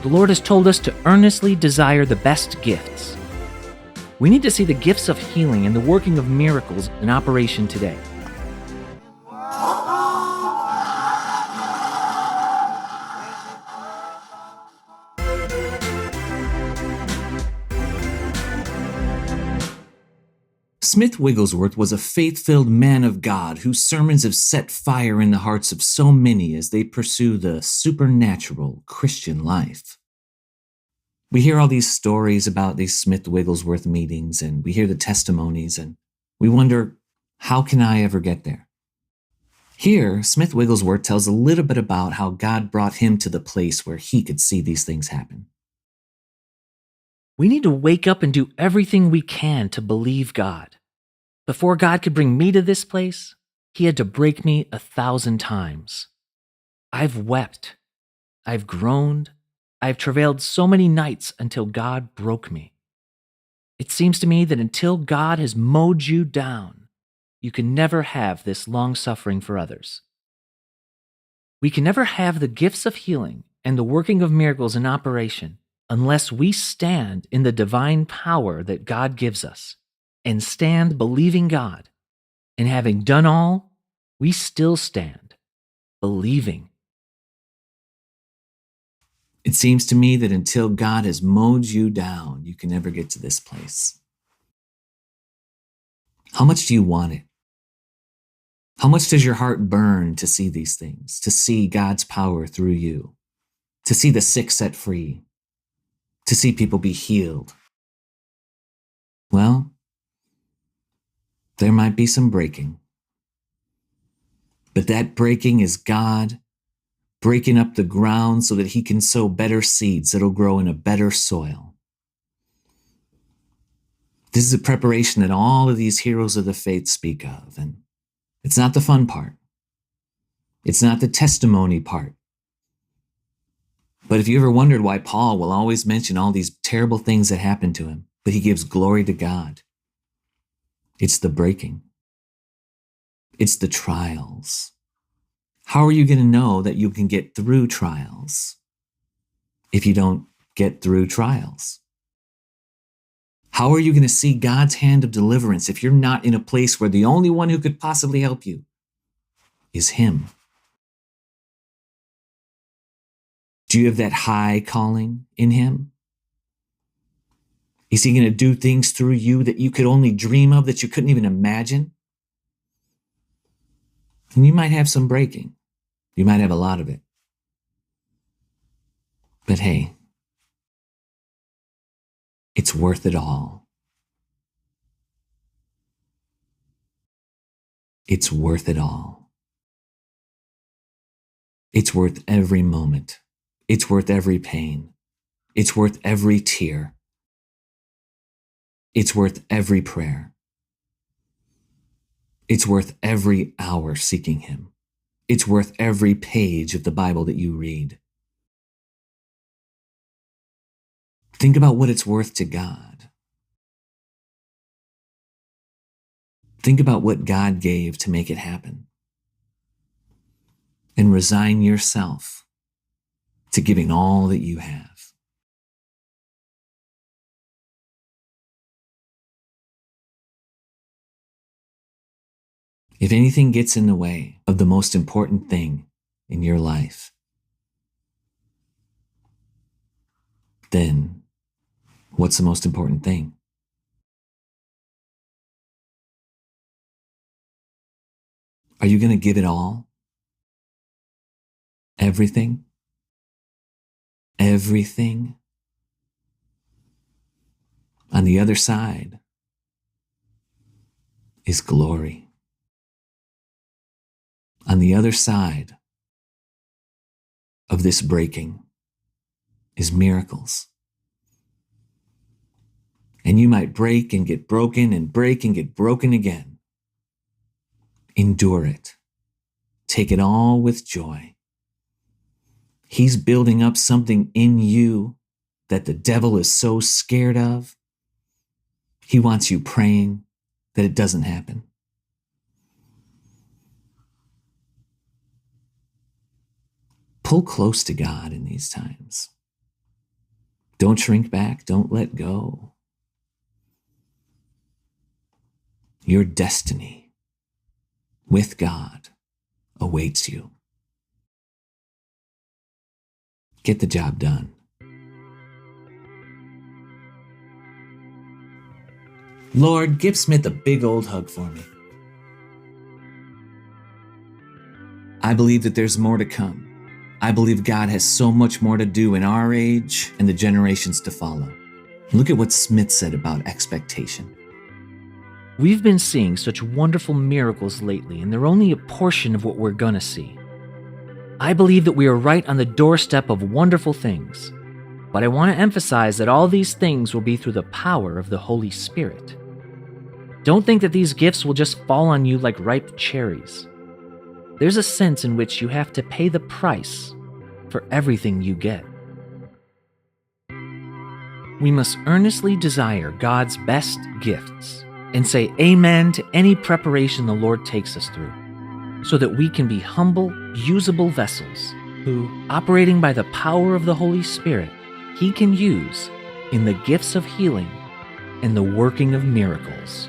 The Lord has told us to earnestly desire the best gifts. We need to see the gifts of healing and the working of miracles in operation today. Smith Wigglesworth was a faith-filled man of God whose sermons have set fire in the hearts of so many as they pursue the supernatural Christian life. We hear all these stories about these Smith Wigglesworth meetings, and we hear the testimonies, and we wonder, how can I ever get there? Here, Smith Wigglesworth tells a little bit about how God brought him to the place where he could see these things happen. We need to wake up and do everything we can to believe God. Before God could bring me to this place, He had to break me 1,000 times. I've wept. I've groaned. I've travailed so many nights until God broke me. It seems to me that until God has mowed you down, you can never have this long suffering for others. We can never have the gifts of healing and the working of miracles in operation unless we stand in the divine power that God gives us and stand believing God. And having done all, we still stand believing. It seems to me that until God has mowed you down, you can never get to this place. How much do you want it? How much does your heart burn to see these things, to see God's power through you, to see the sick set free, to see people be healed? Well, there might be some breaking. But that breaking is God breaking up the ground so that He can sow better seeds that'll grow in a better soil. This is a preparation that all of these heroes of the faith speak of, and it's not the fun part. It's not the testimony part. But if you ever wondered why Paul will always mention all these terrible things that happened to him, but he gives glory to God, it's the breaking. It's the trials. How are you going to know that you can get through trials if you don't get through trials? How are you going to see God's hand of deliverance if you're not in a place where the only one who could possibly help you is Him? Do you have that high calling in Him? Is He going to do things through you that you could only dream of, that you couldn't even imagine? And you might have some breaking. You might have a lot of it. But hey, it's worth it all. It's worth it all. It's worth every moment. It's worth every pain. It's worth every tear. It's worth every prayer. It's worth every hour seeking Him. It's worth every page of the Bible that you read. Think about what it's worth to God. Think about what God gave to make it happen. And resign yourself to giving all that you have. If anything gets in the way of the most important thing in your life, then what's the most important thing? Are you going to give it all? Everything? Everything? On the other side is glory. On the other side of this breaking is miracles. And you might break and get broken and break and get broken again. Endure it. Take it all with joy. He's building up something in you that the devil is so scared of. He wants you praying that it doesn't happen. Pull close to God in these times. Don't shrink back. Don't let go. Your destiny with God awaits you. Get the job done. Lord, give Smith a big old hug for me. I believe that there's more to come. I believe God has so much more to do in our age and the generations to follow. Look at what Smith said about expectation. We've been seeing such wonderful miracles lately, and they're only a portion of what we're gonna see. I believe that we are right on the doorstep of wonderful things, but I want to emphasize that all these things will be through the power of the Holy Spirit. Don't think that these gifts will just fall on you like ripe cherries. There's a sense in which you have to pay the price for everything you get. We must earnestly desire God's best gifts and say amen to any preparation the Lord takes us through, so that we can be humble, usable vessels who, operating by the power of the Holy Spirit, He can use in the gifts of healing and the working of miracles.